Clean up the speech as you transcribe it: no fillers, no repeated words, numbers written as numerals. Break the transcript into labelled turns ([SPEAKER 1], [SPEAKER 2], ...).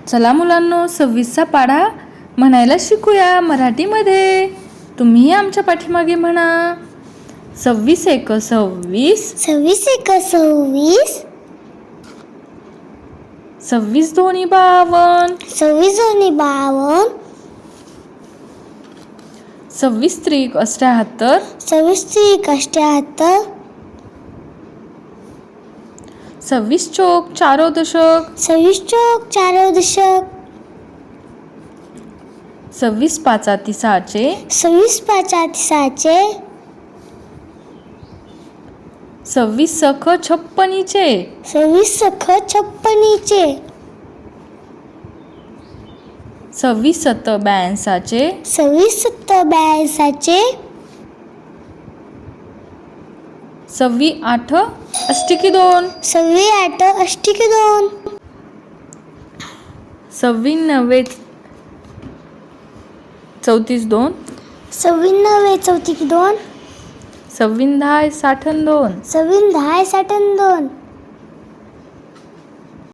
[SPEAKER 1] चला मुलांनो, 26चा पाढा म्हणायला शिकूया मराठीमध्ये. तुम्ही आमच्या पाठीमागे म्हणा. 26 एक 26,
[SPEAKER 2] 26 एक 26,
[SPEAKER 1] 26 दोन्ही 52,
[SPEAKER 2] 26 दोन्ही 52,
[SPEAKER 1] 26 त्रिक 78,
[SPEAKER 2] 26 त्रिक 78,
[SPEAKER 1] 26 चौक 4 दशक,
[SPEAKER 2] 26 चौक 4 दशक,
[SPEAKER 1] 26 पाचाती 6चे,
[SPEAKER 2] 26 पाचाती 6चे,
[SPEAKER 1] 26 सख 56चे,
[SPEAKER 2] 26 सख 56चे,
[SPEAKER 1] 26 सत 82चे,
[SPEAKER 2] 26 सत्त 82चे,
[SPEAKER 1] 26 आठ अष्टिकी 2,
[SPEAKER 2] 26 8 अष्टिकी 2,
[SPEAKER 1] 26 नव्वे 34 2,
[SPEAKER 2] 26 9 चौतिकी 2,
[SPEAKER 1] 26 10 62,
[SPEAKER 2] 26 10 62,